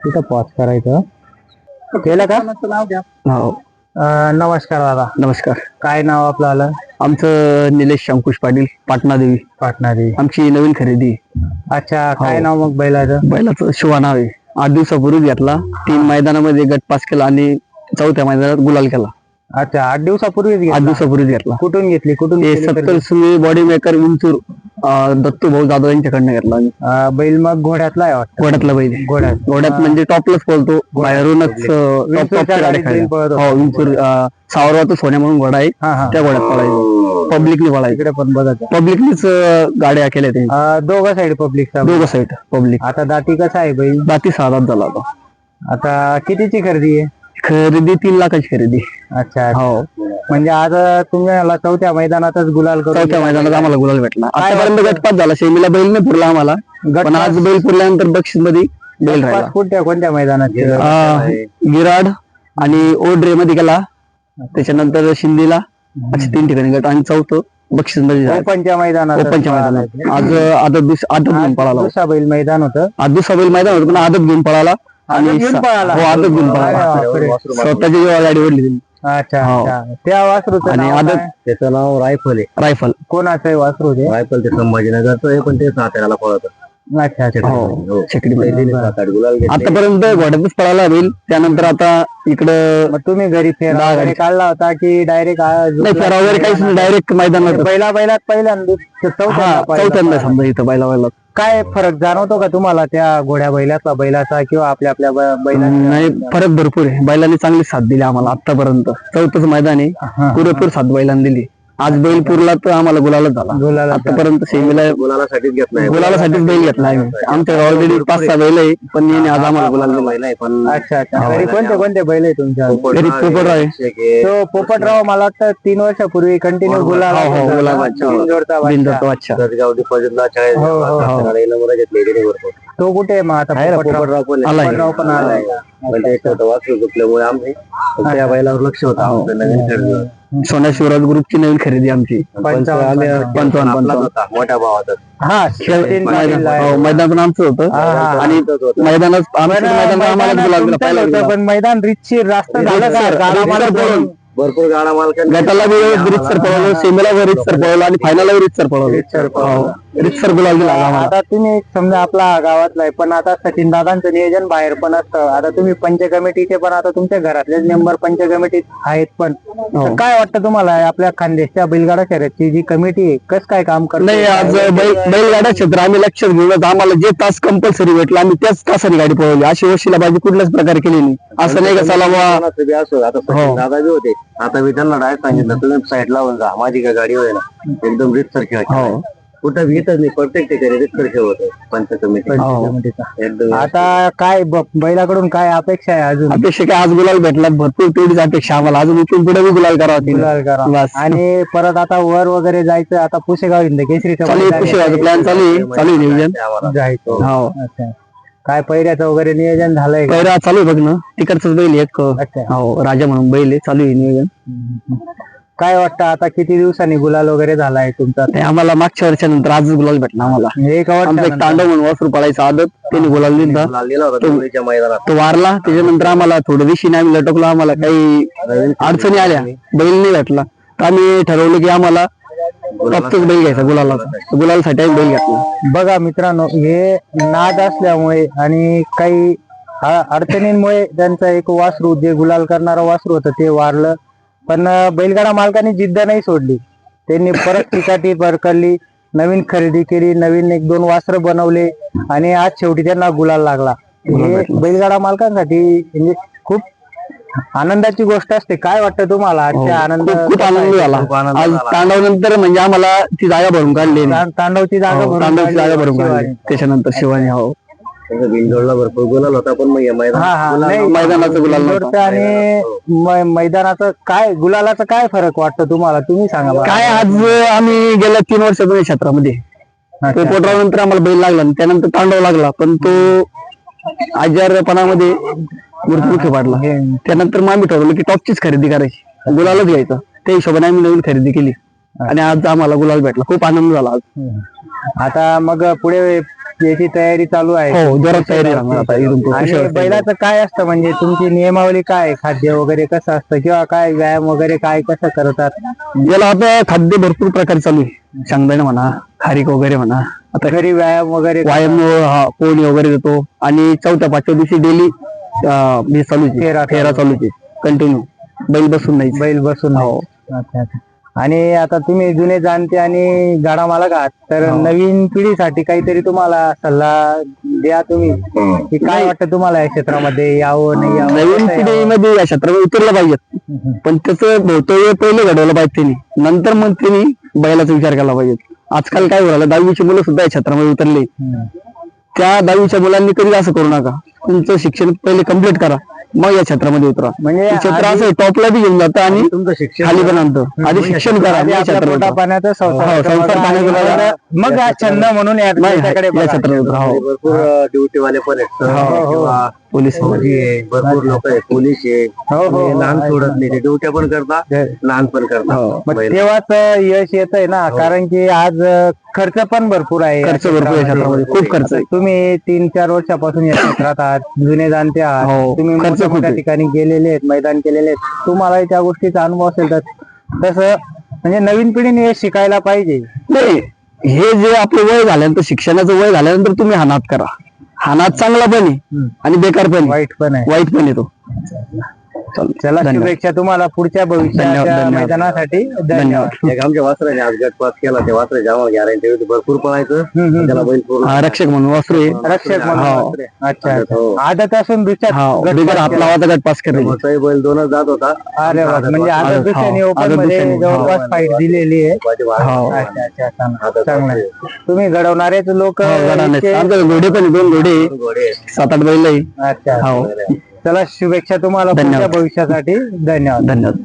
तिथं पॉज करायचं. केलं का? नाव द्या. हो. नमस्कार दादा. नमस्कार. काय नाव आपलं आलं? आमचं निलेश अंकुश पाटील, पाटणादेवी. पाटणादेवी. आमची नवीन खरेदी. अच्छा, काय नाव मग बैलाचं? बैलाचं शिवा नाव आहे. 8 दिवसापूर्वी घेतला. 3 मैदानामध्ये गट पास केला आणि 4थ्या मैदानात गुलाल केला. अच्छा, 8 दिवसापूर्वीच 8 दिवसापूर्वीच घेतला. कुठून घेतली? कुठून हे 70 सुमी बॉडी मेकर विंचूर दत्तू भाऊ जाधव यांच्याकडनं घेतला आम्ही. बैल मग घोड्यातला आहे वाटतं? घोड्यातला बैल आहे. घोड्यात म्हणजे टॉपलाच पळतो. बाहेरूनच टॉपच्या गाडी खाली. हो, विंचूर सावरवात सोन्या म्हणून घोडा आहे. त्या घोड्यात पळायचं. पब्लिकने पळायचं. इकडे पण बघत पब्लिकनीच गाड्या केल्या ते. दोघं साईड पब्लिक. दोघं साईड पब्लिक. आता दाती कसा आहे बैल? दाती 6 दात झाला आता. आता कितीची खरेदी आहे? खरेदी 3 लाखाची खरेदी. अच्छा. हो, म्हणजे आज तुम्हाला 4थ्या मैदानातच गुलाल करून 4थ्या मैदानात आम्हाला गुलाल भेटला. आतापर्यंत गटपात झाला. सेमीला बैल नाही पुरला आम्हाला, पण आज बैल पुरल्यानंतर बक्षीस मध्ये बैल राहिला. कोणत्या मैदानात? गिराड आणि ओड्रे मध्ये गेला, त्याच्यानंतर शिंदीला. असे 3 ठिकाणी गट आणि 4थं बक्षीस मध्ये ओपनच्या मैदानात. आज आदत घेऊन पळाला. दुसरा बैल मैदान होतं. आज दुसरा बैल मैदान होतं, पण आदत घेऊन पळाला आणि आदत घेऊन पळाला. स्वतःची जेव्हा गाडी ओढली. अच्छा. त्या वासरूचं आणि नाव आदत काय? त्याचं नाव रायफल आहे. रायफल. कोणाचं आहे वासरू ते? रायफल ते संभाजीनगरचं आहे, पण ते साताऱ्याला पळत. अच्छा. हो, छकडी बैल. 7-8 गुलाल घेतले. आतापर्यंत घोड्यातच पळाला बैल. त्यानंतर आता इकडं मग तुम्ही घरी फेरा वगैरे काढला होता की डायरेक्ट? नाही, फेरा वगैरे काहीच नाही, डायरेक्ट मैदानात. बैलात पहिल्यांदा चौथ्यांदा समजा इथं बैला. काय फरक जाणवतो का तुम्हाला त्या घोड्या बैलाचा किंवा आपल्या बैला? नाही, फरक भरपूर आहे. बैलांनी चांगली साथ दिली आम्हाला आतापर्यंत. 4थंच मैदान आहे, पुरेपूर साथ बैलांनी दिली. आज बैल पुरला तर आम्हाला गुलालच झाला. आतापर्यंत सेमीला गुलालासाठीच घेतलाय. गुलालासाठीच बैल घेतला आहे. आमच्या ऑलरेडी 5-6 बैल आहे, पण याने आज आम्हाला गुलाल दिला. पण अच्छा. घरी कोणते बैल आहे तुमच्या? घरी पोपट आहे. तो पोपटराव मला वाटतं 3 वर्षापूर्वी कंटिन्यू गुलाल. गाव डिपॉझिटला 40 नंबर घेतले भरपूर. तो कुठे आहे मग आता? पोपटराव पण आलाय. पण ते छोटं वासरू झोपल्यामुळे आम्ही त्या बैलावर लक्ष होतं. नवीन खरेदी सोन्या शिवराज ग्रुपची नवीन खरेदी आमची. 55 मोठ्या भावात. मैदान पण आमचं होतं आणि मैदानात आम्हाला गुलाल दिला. पण मैदान रितशीर जास्त झालं का? भरपूर गाडा मालकांनी गटाला बी रितसर पळवलं, सेमीला बी रितसर पळवलं आणि फायनलला बी रितसर पळवलं. रितसर गुलाल दिला आम्हाला. आता तुम्ही समजा आपला गावातला आहे, पण आता सचिन दादांचं नियोजन बाहेर पण असतं. आता तुम्ही पंच कमिटीचे पण आता तुमच्या घरातलेच मेंबर पंच कमिटीत आहेत. पण काय वाटतं तुम्हाला आपल्या खानदेशच्या बैलगाडा शर्यतची जी कमिटी आहे कसं काय काम करत? नाही, आज बैलगाडा क्षेत्र आम्ही लक्षात घेऊन आम्हाला जे तास कंपल्सरी भेटला आम्ही त्याच तासाने गाडी पळवली. अशी वशिला बाजी कुठल्याच प्रकारे केली नाही. असं नाही का चला असो. आता सचिन दादा बी होते, आता मी त्यांना डायरेक्ट सांगितलं तुम्ही साईड लावून जा, माझी काय गाडी होईल ना. एकदम रितसर खेळ. कुठं येतच नाही, प्रत्येक ठिकाणी रितसर खेळ होत पंच कमिटी. आता काय बैलाकडून काय अपेक्षा आहे अजून? अपेक्षा काय, आज गुलाल भेटला भरपूर, तेवढीच अपेक्षा आम्हाला. अजून इथून पुढे बी गुलाल करावा. आणि परत आता वर वगैरे जायचं. आता पुसेगाव हिंद केसरीचा प्लॅन चालू आहे नियोजन जायचं. काय पैऱ्याचं वगैरे नियोजन झालंय? पैरा चालू आहे बघ ना. तिकडच बैल एक राजा म्हणून बैल आहे, चालू आहे नियोजन. काय वाटतं आता किती दिवसांनी गुलाल वगैरे झालाय तुमचा? आम्हाला मागच्या वर्षानंतर आजच गुलाल भेटला आम्हाला. एक तांडव म्हणून वासरू पळायचा आदत, त्यांनी गुलाल दिला. तो वारला, त्याच्यानंतर आम्हाला थोडं दिवशी आम्ही लटकलो. आम्हाला काही अडचणी आल्या, बैल नाही भेटला, तर आम्ही ठरवलं की आम्हाला फक्तच बैल घ्यायचा गुलालासाठी आम्ही बैल घेतला. बघा मित्रांनो, हे नाद असल्यामुळे आणि काही अडचणींमुळे त्यांचा एक वासरू, जे गुलाल करणारं वासरू होतं, ते वारलं. पण बैलगाडा मालकांनी जिद्द नाही सोडली. त्यांनी परत चिकाटी बरकरली, नवीन खरेदी केली, नवीन 1-2 वासरं बनवले आणि आज शेवटी त्यांना गुलाल लागला. हे बैलगाडा मालकांसाठी म्हणजे खूप आनंदाची गोष्ट असते. काय वाटतं तुम्हाला आजच्या आनंद? खूप आनंद झाला आज तांडव नंतर. म्हणजे आम्हाला ती जागा भरून काढली, तांडवची जागा भरून काढली. त्याच्यानंतर शिवानी बिनजोडला भरपूर गुलाल होता, पण मैदानाचा गुलाल आणि मैदानाचं काय, गुलालाचा काय फरक वाटतं तुम्हाला? तुम्ही सांगा. काय, आज आम्ही गेल्या 3 वर्षापूर्वी क्षेत्रामध्ये पोटरानंतर आम्हाला बैल लागला, त्यानंतर तांडव लागला, पण तो आजारपणामध्ये मृत्यू पाडला. त्यानंतर मग आम्ही ठरवलं की टॉपचीच खरेदी करायची, गुलालच घ्यायचा. त्या हिशोबाने आम्ही नवीन खरेदी केली आणि आज आम्हाला गुलाल भेटला. खूप आनंद झाला आज. आता मग पुढे याची तयारी चालू आहे. हो जोरात तयारी राहणार आता इथून पुढे. आणि बैलाचं काय असतं म्हणजे तुमची नियमावली काय, खाद्य वगैरे कसं असतं किंवा काय व्यायाम वगैरे काय कसं करतात? याला आता खाद्य भरपूर प्रकार चालू आहे. शेंगदाणे म्हणा, खारीक वगैरे म्हणा. आता घरी व्यायाम वगैरे व्यायाम पोळी वगैरे देतो आणि 4-5व्या दिवशी डेली चालूच फेरा चालूच आहे कंटिन्यू. बैल बसून नाही. बैल बसून हो. अच्छा अच्छा. आणि आता तुम्ही जुने जाणते आणि गाडा मालक आहात तर नवीन पिढीसाठी काहीतरी तुम्हाला सल्ला द्या तुम्ही की काय वाटतं तुम्हाला या क्षेत्रामध्ये यावं नाही यावं? नवीन पिढीमध्ये या क्षेत्रामध्ये उतरलं पाहिजे, पण त्याचं भवितव्य पहिले घडवलं पाहिजे त्यांनी, नंतर मग त्यांनी बैलाचा विचार केला पाहिजे. आजकाल काय झालं, 10वीची मुलं सुद्धा या क्षेत्रामध्ये उतरले. त्या 10वीच्या मुलांनी कधी असं करू नका. तुमचं शिक्षण पहिले कम्प्लीट करा, मग या क्षेत्रामध्ये उतरा. म्हणजे क्षेत्र असं टॉपला बी घेऊन जातं आणि तुमचं शिक्षण खाली पण आणतं. आधी शिक्षण करा, मग या क्षेत्रात उतरा. पाण्याचा संसार पाण्याचा मग हा छंद म्हणून या क्षेत्राकडे या क्षेत्रात उतरा. हो. भरपूर ड्युटी वाले पण आहेत किंवा पोलीस फौजी आहे, भरपूर लोक आहे, पोलीस आहे. ते लहान सोडत नाही, ते ड्युट्या पण करतात, लहान पण करतात. मग तेव्हाच यश येतंय ना, कारण की आज खर्च पण भरपूर आहे. खर्च भरपूर आहे क्षेत्रामध्ये, खूप खर्च आहे. तुम्ही 3-4 वर्षापासून या क्षेत्रात आहात, जुने जाणते आहात, हो, तुम्ही खर्च मोठ्या ठिकाणी गेलेले आहेत, मैदान केलेले आहेत, तुम्हाला त्या गोष्टीचा अनुभव असेल तर तसं म्हणजे नवीन पिढीने हे शिकायला पाहिजे. नाही, हे जे आपलं वय झाल्यानंतर, शिक्षणाचं वय झाल्यानंतर तुम्ही हा नाद करा. हा नाद चांगला पण आहे आणि बेकार पण आहे, वाईट पण आहे. वाईट पण येतो. चला, शुभेच्छा तुम्हाला पुढच्या भविष्याच्या मैदानासाठी. धन्यवाद. एक आमच्या वासराने आज गट पास केला, त्या वासराच्या आम्हाला गॅरंटी भरपूर पळायचं. त्याला बैल पूर्ण रक्षक म्हणून वासरू आहे. रक्षक म्हणून. अच्छा अच्छा. आदत असून दुसऱ्यात बिगर हात लावायचा गट पास केला. बैल 2च जात होता. अरे वा, म्हणजे आदत दुसऱ्याने ओपन मध्ये जवळपास फाईट दिलेली आहे. अच्छा अच्छा, चांगलं आहे. तुम्ही घडवणारेच लोक. घोडे पण 2 घोडे 7-8 बैल आहे. अच्छा. हो. चला, शुभेच्छा तुम्हाला पुढच्या भविष्यासाठी. धन्यवाद. धन्यवाद.